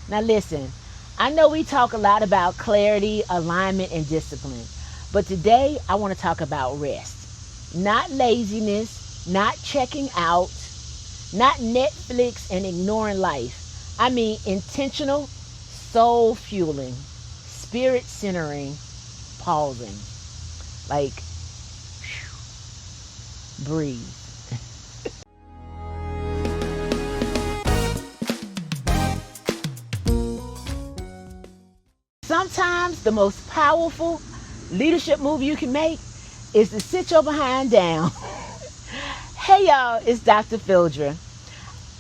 Now listen, I know we talk a lot about clarity, alignment, and discipline, but today I want to talk about rest. Not laziness, not checking out, not Netflix and ignoring life. I mean intentional, soul fueling, spirit centering, pausing. Like, breathe. Sometimes the most powerful leadership move you can make is to sit your behind down. Hey y'all, it's Dr. Fildra.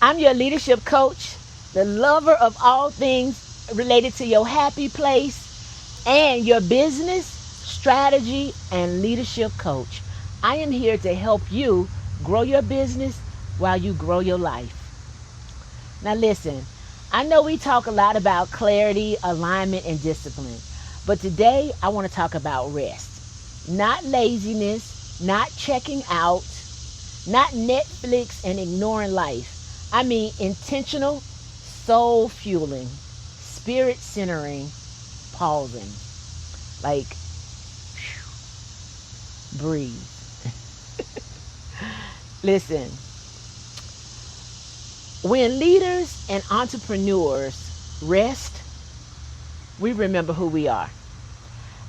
I'm your leadership coach, the lover of all things related to your happy place, and your business, strategy, and leadership coach. I am here to help you grow your business while you grow your life. Now listen, I know we talk a lot about clarity, alignment, and discipline, but today I want to talk about rest. Not laziness, not checking out, not Netflix and ignoring life. I mean intentional, soul fueling, spirit centering, pausing. Like, breathe. Listen, when leaders and entrepreneurs rest, we remember who we are.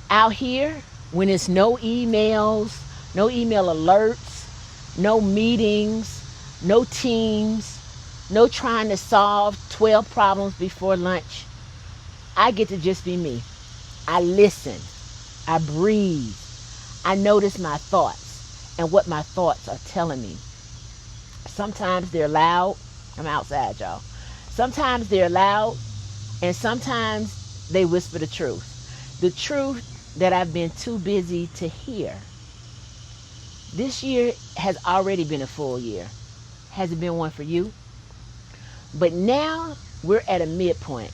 Out here, when it's no emails, no email alerts, no meetings, no teams, no trying to solve 12 problems before lunch, I get to just be me. I listen. I breathe. I notice my thoughts and what my thoughts are telling me. Sometimes they're loud. I'm outside, y'all. Sometimes they're loud, and sometimes they whisper the truth. The truth that I've been too busy to hear. This year has already been a full year. Has it been one for you? But now we're at a midpoint.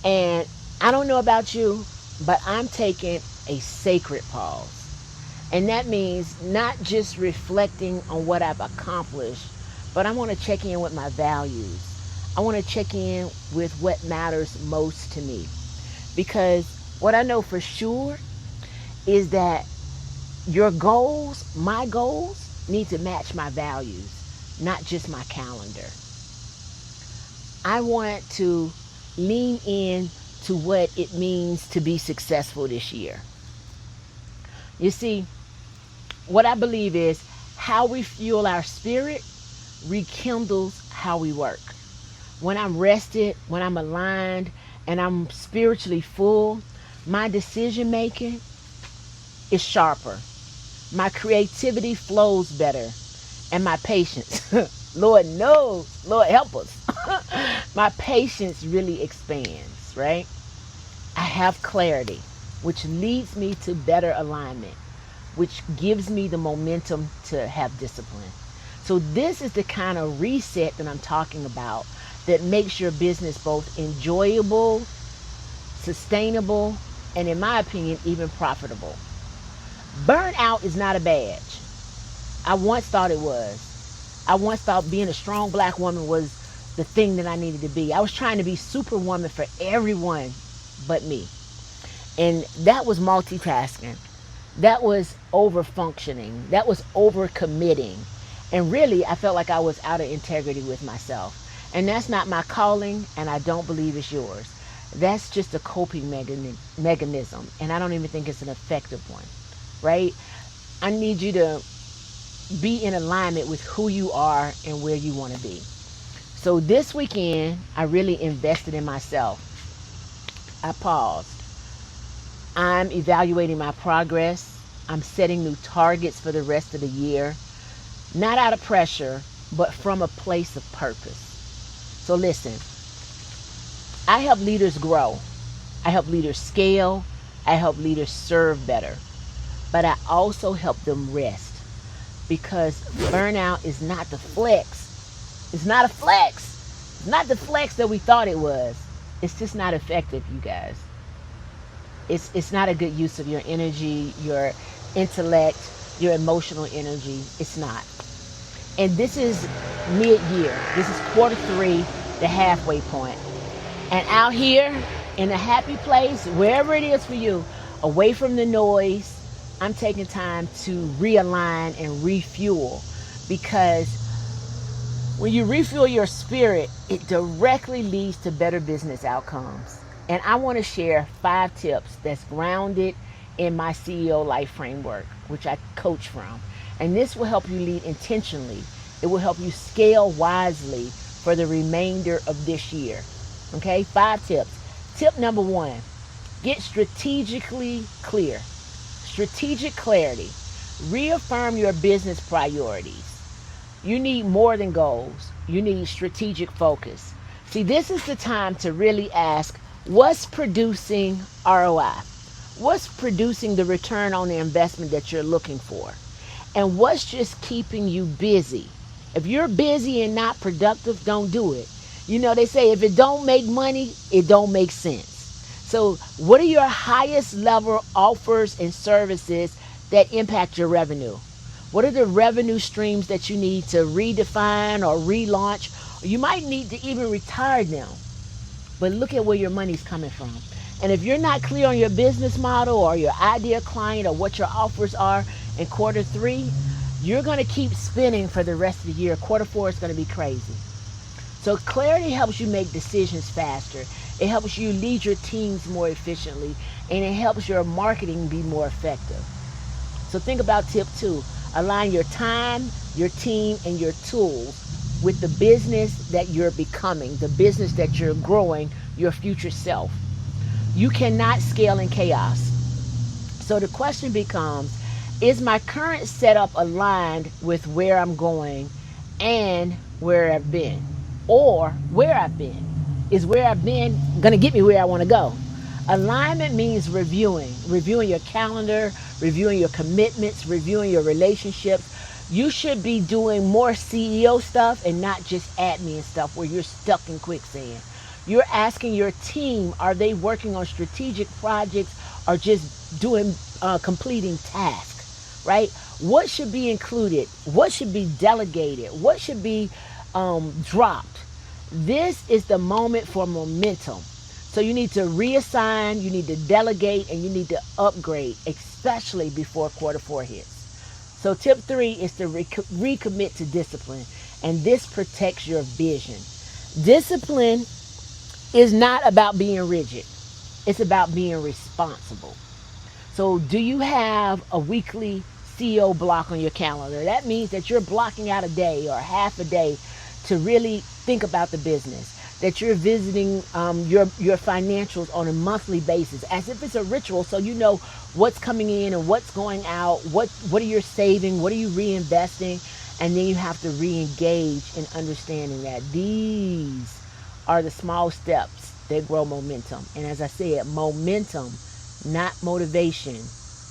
And I don't know about you, but I'm taking a sacred pause. And that means not just reflecting on what I've accomplished, but I want to check in with my values. I want to check in with what matters most to me. Because what I know for sure is that your goals, my goals, need to match my values, not just my calendar. I want to lean in to what it means to be successful this year. You see, what I believe is how we fuel our spirit rekindles how we work. When I'm rested, when I'm aligned, and I'm spiritually full, my decision making is sharper. My creativity flows better. And my patience, Lord knows, Lord help us. My patience really expands, right? I have clarity, which leads me to better alignment, which gives me the momentum to have discipline. So this is the kind of reset that I'm talking about that makes your business both enjoyable, sustainable, and in my opinion, even profitable. Burnout is not a badge. I once thought it was. I once thought being a strong black woman was the thing that I needed to be. I was trying to be superwoman for everyone but me. And that was multitasking. That was over functioning. That was over committing. And really, I felt like I was out of integrity with myself. And that's not my calling, and I don't believe it's yours. That's just a coping mechanism, and I don't even think it's an effective one, right? I need you to be in alignment with who you are and where you want to be. So this weekend, I really invested in myself. I paused. I'm evaluating my progress. I'm setting new targets for the rest of the year. Not out of pressure, but from a place of purpose. So listen, I help leaders grow. I help leaders scale. I help leaders serve better. But I also help them rest. Because burnout is not the flex. It's not a flex. It's not the flex that we thought it was. It's just not effective, you guys. It's not a good use of your energy, your intellect, your emotional energy. It's not. And this is mid-year. This is quarter 3, the halfway point. And out here in a happy place, wherever it is for you, away from the noise, I'm taking time to realign and refuel, because when you refuel your spirit, it directly leads to better business outcomes. And I want to share 5 tips that's grounded in my CEO life framework, which I coach from. And this will help you lead intentionally. It will help you scale wisely for the remainder of this year. Okay, 5 tips. Tip number 1, get strategically clear. Strategic clarity. Reaffirm your business priorities. You need more than goals. You need strategic focus. See, this is the time to really ask, what's producing ROI? What's producing the return on the investment that you're looking for? And what's just keeping you busy? If you're busy and not productive, don't do it. You know, they say if it don't make money, it don't make sense. So what are your highest level offers and services that impact your revenue? What are the revenue streams that you need to redefine or relaunch? You might need to even retire them. But look at where your money's coming from. And if you're not clear on your business model or your ideal client or what your offers are in quarter 3, you're going to keep spinning for the rest of the year. Quarter 4 is going to be crazy. So clarity helps you make decisions faster. It helps you lead your teams more efficiently, and it helps your marketing be more effective. So think about tip 2. Align your time, your team, and your tools with the business that you're becoming, the business that you're growing, your future self. You cannot scale in chaos. So the question becomes, is my current setup aligned with where I'm going and where I've been? Or where I've been? Is where I've been going to get me where I want to go? Alignment means reviewing your calendar, reviewing your commitments, reviewing your relationships. You should be doing more CEO stuff and not just admin stuff where you're stuck in quicksand. You're asking your team, are they working on strategic projects or just doing completing tasks, right? What should be included? What should be delegated? What should be dropped? This is the moment for momentum. So you need to reassign, you need to delegate, and you need to upgrade, especially before quarter 4 hits. So tip 3 is to recommit to discipline, and this protects your vision. Discipline is not about being rigid. It's about being responsible. So do you have a weekly CEO block on your calendar? That means that you're blocking out a day or half a day to really think about the business, that you're visiting your financials on a monthly basis as if it's a ritual, so you know what's coming in and what's going out, what are you saving, what are you reinvesting, and then you have to re-engage in understanding that these are the small steps that grow momentum. And as I said, momentum, not motivation,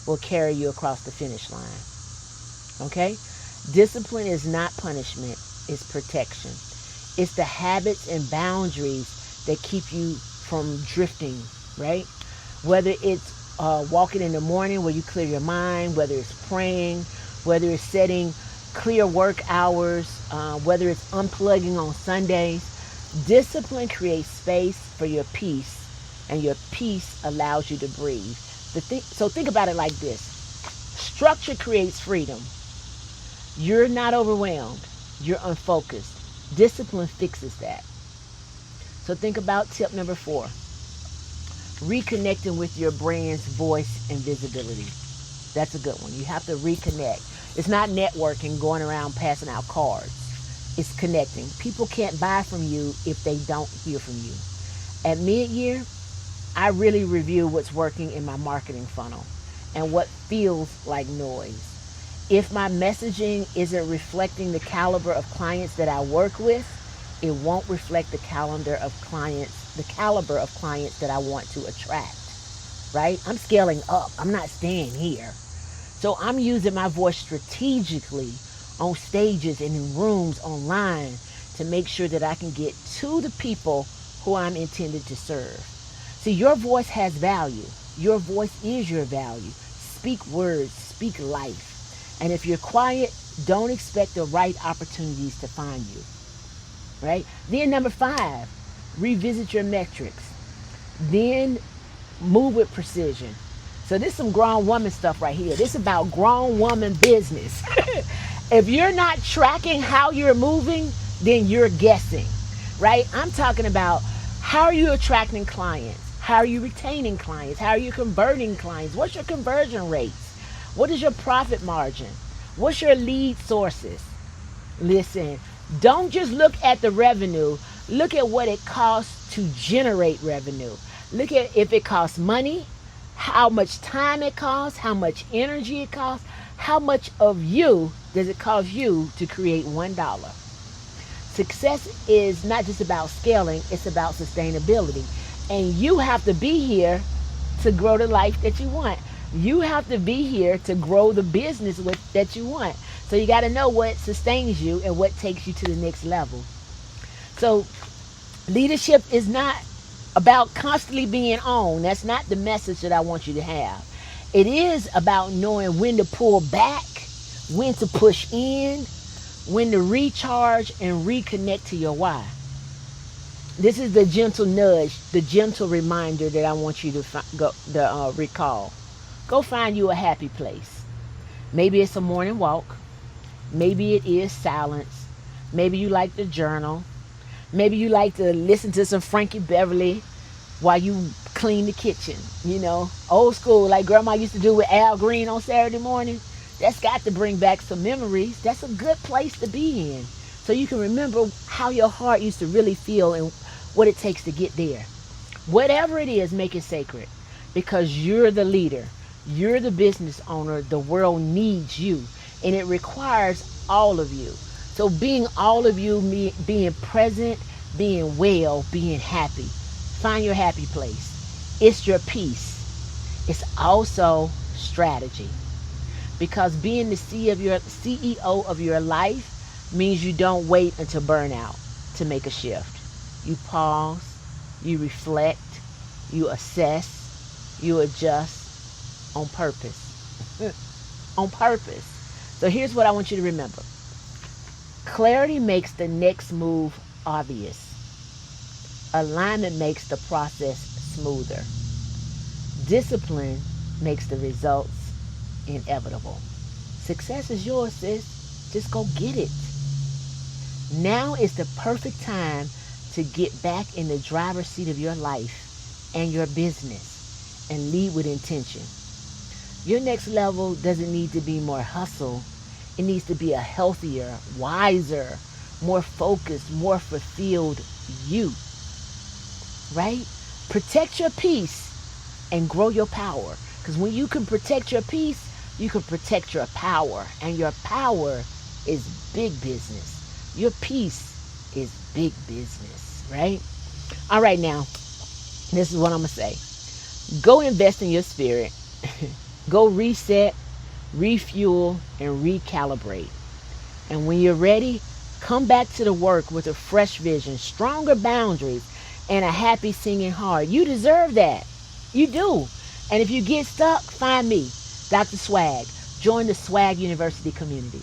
will carry you across the finish line. Okay? Discipline is not punishment, it's protection. It's the habits and boundaries that keep you from drifting, right? Whether it's walking in the morning where you clear your mind, whether it's praying, whether it's setting clear work hours, whether it's unplugging on Sundays. Discipline creates space for your peace, and your peace allows you to breathe. So think about it like this. Structure creates freedom. You're not overwhelmed. You're unfocused. Discipline fixes that. So think about tip number 4. Reconnecting with your brand's voice and visibility. That's a good one. You have to reconnect. It's not networking, going around passing out cards. It's connecting. People can't buy from you if they don't hear from you. At mid-year, I really review what's working in my marketing funnel and what feels like noise. If my messaging isn't reflecting the caliber of clients that I work with, it won't reflect the caliber of clients that I want to attract. Right? I'm scaling up. I'm not staying here. So I'm using my voice strategically on stages and in rooms online to make sure that I can get to the people who I'm intended to serve. See, your voice has value. Your voice is your value. Speak words, speak life. And if you're quiet, don't expect the right opportunities to find you. Right? Then number 5, Revisit your metrics. Then move with precision. So this is some grown woman stuff right here. This is about grown woman business. If you're not tracking how you're moving, then you're guessing, right? I'm talking about how are you attracting clients? How are you retaining clients? How are you converting clients? What's your conversion rates? What is your profit margin? What's your lead sources? Listen, don't just look at the revenue. Look at what it costs to generate revenue. Look at if it costs money, how much time it costs, how much energy it costs, how much of you does it cost you to create $1. Success is not just about scaling, it's about sustainability. And you have to be here to grow the life that you want. You have to be here to grow the business that you want. So you got to know what sustains you and what takes you to the next level. So leadership is not about constantly being on. That's not the message that I want you to have. It is about knowing when to pull back, when to push in, when to recharge and reconnect to your why. This is the gentle nudge, the gentle reminder that I want you to recall. Go find you a happy place. Maybe it's a morning walk. Maybe it is silence. Maybe you like to journal. Maybe you like to listen to some Frankie Beverly while you clean the kitchen. You know, old school, like Grandma used to do with Al Green on Saturday morning. That's got to bring back some memories. That's a good place to be in. So you can remember how your heart used to really feel and what it takes to get there. Whatever it is, make it sacred. Because you're the leader. You're the business owner. The world needs you. And it requires all of you. So being all of you, being present, being well, being happy. Find your happy place. It's your peace. It's also strategy. Because being the CEO of your life means you don't wait until burnout to make a shift. You pause, you reflect, you assess, you adjust on purpose. On purpose. So here's what I want you to remember. Clarity makes the next move obvious. Alignment makes the process smoother. Discipline makes the results inevitable. Success is yours, sis. Just go get it. Now is the perfect time to get back in the driver's seat of your life and your business and lead with intention. Your next level doesn't need to be more hustle. It needs to be a healthier, wiser, more focused, more fulfilled you. Right? Protect your peace and grow your power. Because when you can protect your peace, you can protect your power. And your power is big business. Your peace is big business. Right? All right, now, this is what I'm going to say. Go invest in your spirit. Go reset, refuel, and recalibrate. And when you're ready, come back to the work with a fresh vision, stronger boundaries, and a happy singing heart. You deserve that. You do. And if you get stuck, find me, Dr. Swag. Join the SWAGG University community.